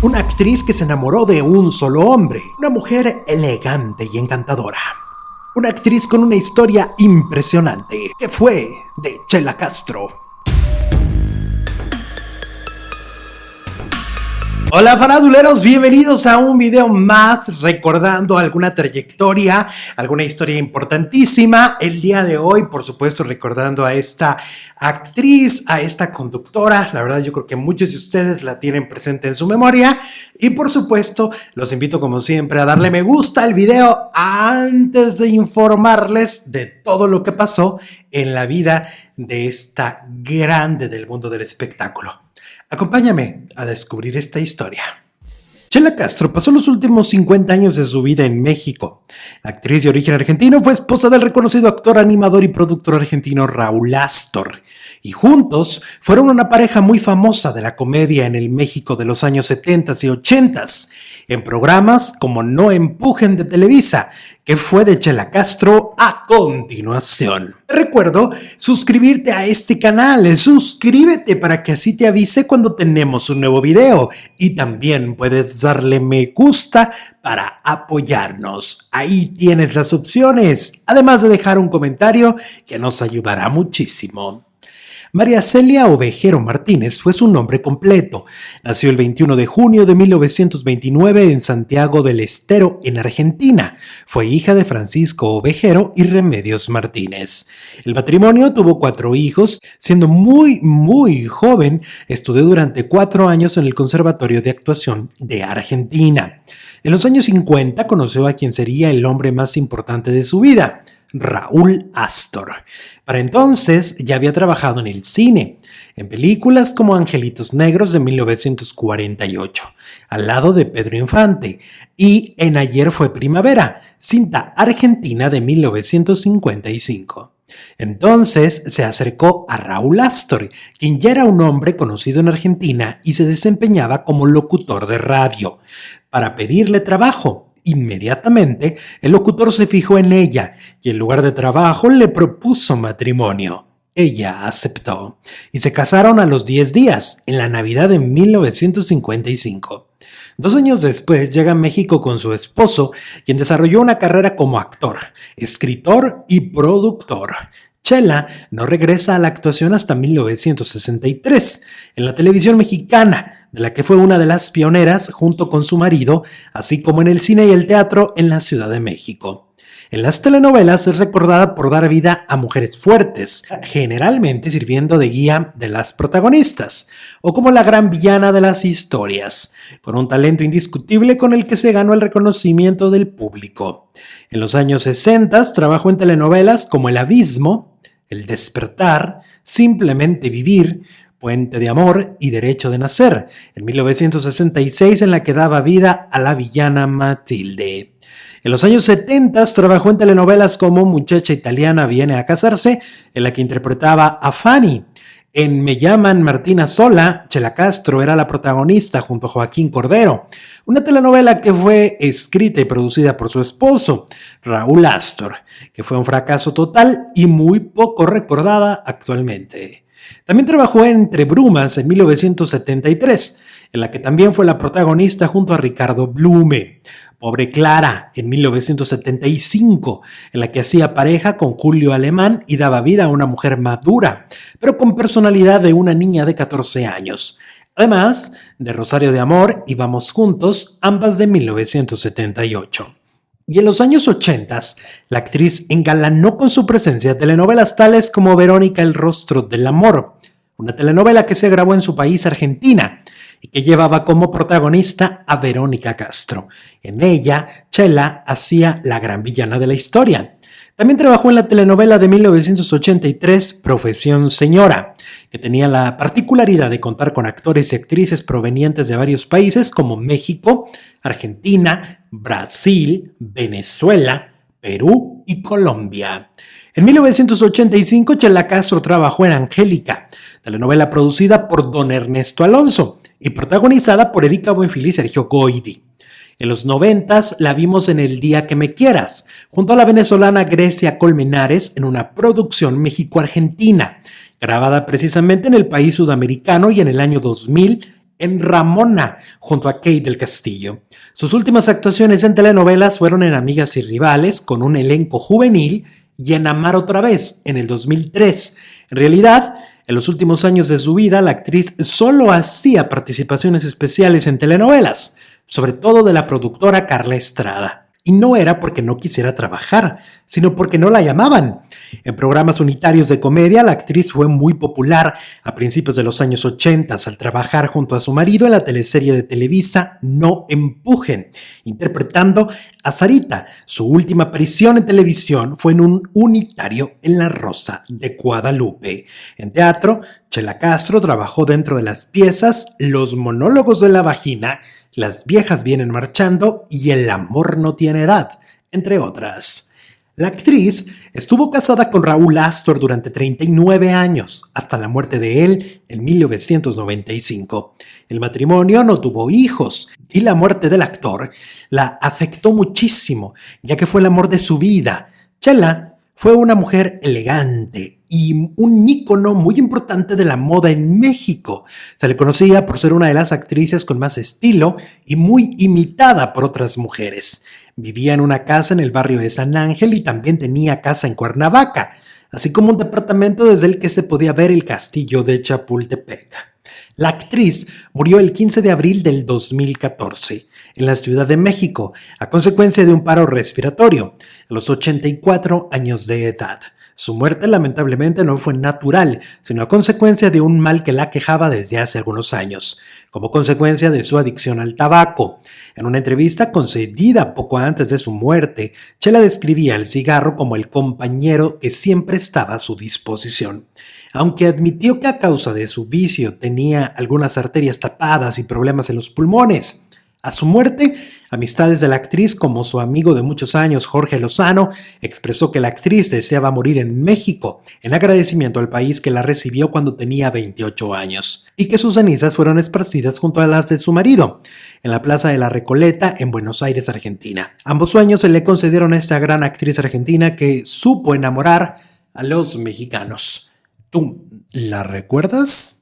Una actriz que se enamoró de un solo hombre. Una mujer elegante y encantadora. Una actriz con una historia impresionante, que fue de Chela Castro. Hola faraduleros, bienvenidos a un video más recordando alguna trayectoria, alguna historia importantísima. El día de hoy, por supuesto, recordando a esta actriz, a esta conductora. La verdad, yo creo que muchos de ustedes la tienen presente en su memoria. Y por supuesto, los invito como siempre a darle me gusta al video antes de informarles de todo lo que pasó en la vida de esta grande del mundo del espectáculo. Acompáñame a descubrir esta historia. Chela Castro pasó los últimos 50 años de su vida en México. La actriz de origen argentino fue esposa del reconocido actor, animador y productor argentino Raúl Astor. Y juntos fueron una pareja muy famosa de la comedia en el México de los años 70 y 80, en programas como No Empujen de Televisa, que fue de Chela Castro a continuación. Te recuerdo suscribirte a este canal, suscríbete para que así te avise cuando tenemos un nuevo video y también puedes darle me gusta para apoyarnos. Ahí tienes las opciones, además de dejar un comentario que nos ayudará muchísimo. María Celia Ovejero Martínez fue su nombre completo. Nació el 21 de junio de 1929 en Santiago del Estero, en Argentina. Fue hija de Francisco Ovejero y Remedios Martínez. El matrimonio tuvo 4 hijos. Siendo muy joven, estudió durante 4 años en el Conservatorio de Actuación de Argentina. En los años 50 conoció a quien sería el hombre más importante de su vida, Raúl Astor. Para entonces ya había trabajado en el cine, en películas como Angelitos Negros de 1948, al lado de Pedro Infante, y en Ayer fue primavera, cinta argentina de 1955. Entonces se acercó a Raúl Astor, quien ya era un hombre conocido en Argentina y se desempeñaba como locutor de radio, para pedirle trabajo. Inmediatamente, el locutor se fijó en ella y en lugar de trabajo le propuso matrimonio. Ella aceptó y se casaron a los 10 días, en la Navidad de 1955. 2 años después llega a México con su esposo, quien desarrolló una carrera como actor, escritor y productor. Chela no regresa a la actuación hasta 1963, en la televisión mexicana, de la que fue una de las pioneras junto con su marido, así como en el cine y el teatro en la Ciudad de México. En las telenovelas es recordada por dar vida a mujeres fuertes, generalmente sirviendo de guía de las protagonistas, o como la gran villana de las historias, con un talento indiscutible con el que se ganó el reconocimiento del público. En los años 60 trabajó en telenovelas como El Abismo, El Despertar, Simplemente Vivir, Puente de Amor y Derecho de Nacer, en 1966, en la que daba vida a la villana Matilde. En los años 70 trabajó en telenovelas como Muchacha Italiana Viene a Casarse, en la que interpretaba a Fanny. En Me llaman Martina Sola, Chela Castro era la protagonista junto a Joaquín Cordero, una telenovela que fue escrita y producida por su esposo, Raúl Astor, que fue un fracaso total y muy poco recordada actualmente. También trabajó en Entre Brumas en 1973, en la que también fue la protagonista junto a Ricardo Blume. Pobre Clara en 1975, en la que hacía pareja con Julio Alemán y daba vida a una mujer madura, pero con personalidad de una niña de 14 años. Además de Rosario de Amor y Vamos Juntos, ambas de 1978. Y en los años 80, la actriz engalanó con su presencia telenovelas tales como Verónica, el rostro del amor, una telenovela que se grabó en su país, Argentina, y que llevaba como protagonista a Verónica Castro. En ella, Chela hacía la gran villana de la historia. También trabajó en la telenovela de 1983, Profesión Señora, que tenía la particularidad de contar con actores y actrices provenientes de varios países como México, Argentina, Brasil, Venezuela, Perú y Colombia. En 1985, Chela Castro trabajó en Angélica, telenovela producida por don Ernesto Alonso y protagonizada por Erika Buenfil y Sergio Goyri. En los 90s la vimos en El Día que Me Quieras, junto a la venezolana Grecia Colmenares en una producción México-Argentina, grabada precisamente en el país sudamericano, y en el año 2000 en Ramona, junto a Kate del Castillo. Sus últimas actuaciones en telenovelas fueron en Amigas y Rivales, con un elenco juvenil, y en Amar otra vez, en el 2003. En realidad, en los últimos años de su vida, la actriz solo hacía participaciones especiales en telenovelas, sobre todo de la productora Carla Estrada. Y no era porque no quisiera trabajar, sino porque no la llamaban. En programas unitarios de comedia, la actriz fue muy popular a principios de los años 80 al trabajar junto a su marido en la teleserie de Televisa No Empujen, interpretando a Sarita. Su última aparición en televisión fue en un unitario en La Rosa de Guadalupe. En teatro, Chela Castro trabajó dentro de las piezas Los monólogos de la vagina, Las viejas vienen marchando y El amor no tiene edad, entre otras. La actriz estuvo casada con Raúl Astor durante 39 años, hasta la muerte de él en 1995. El matrimonio no tuvo hijos y la muerte del actor la afectó muchísimo, ya que fue el amor de su vida. Chela fue una mujer elegante y un ícono muy importante de la moda en México. Se le conocía por ser una de las actrices con más estilo y muy imitada por otras mujeres. Vivía en una casa en el barrio de San Ángel y también tenía casa en Cuernavaca, así como un departamento desde el que se podía ver el castillo de Chapultepec. La actriz murió el 15 de abril del 2014 en la Ciudad de México a consecuencia de un paro respiratorio, a los 84 años de edad. Su muerte lamentablemente no fue natural, sino a consecuencia de un mal que la aquejaba desde hace algunos años, como consecuencia de su adicción al tabaco. En una entrevista concedida poco antes de su muerte, Chela describía el cigarro como el compañero que siempre estaba a su disposición. Aunque admitió que a causa de su vicio tenía algunas arterias tapadas y problemas en los pulmones. A su muerte, amistades de la actriz como su amigo de muchos años Jorge Lozano expresó que la actriz deseaba morir en México en agradecimiento al país que la recibió cuando tenía 28 años y que sus cenizas fueron esparcidas junto a las de su marido en la Plaza de la Recoleta en Buenos Aires, Argentina. Ambos sueños se le concedieron a esta gran actriz argentina que supo enamorar a los mexicanos. ¿Tú la recuerdas?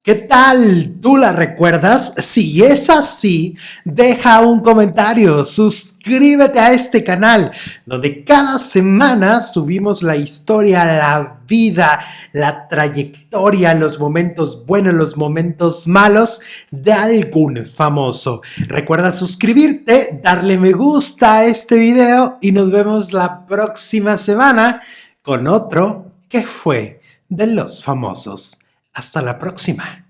¿Qué tal? ¿Tú la recuerdas? Si es así, deja un comentario, suscríbete a este canal, donde cada semana subimos la historia, la vida, la trayectoria, los momentos buenos, los momentos malos de algún famoso. Recuerda suscribirte, darle me gusta a este video y nos vemos la próxima semana con otro que fue de los famosos. Hasta la próxima.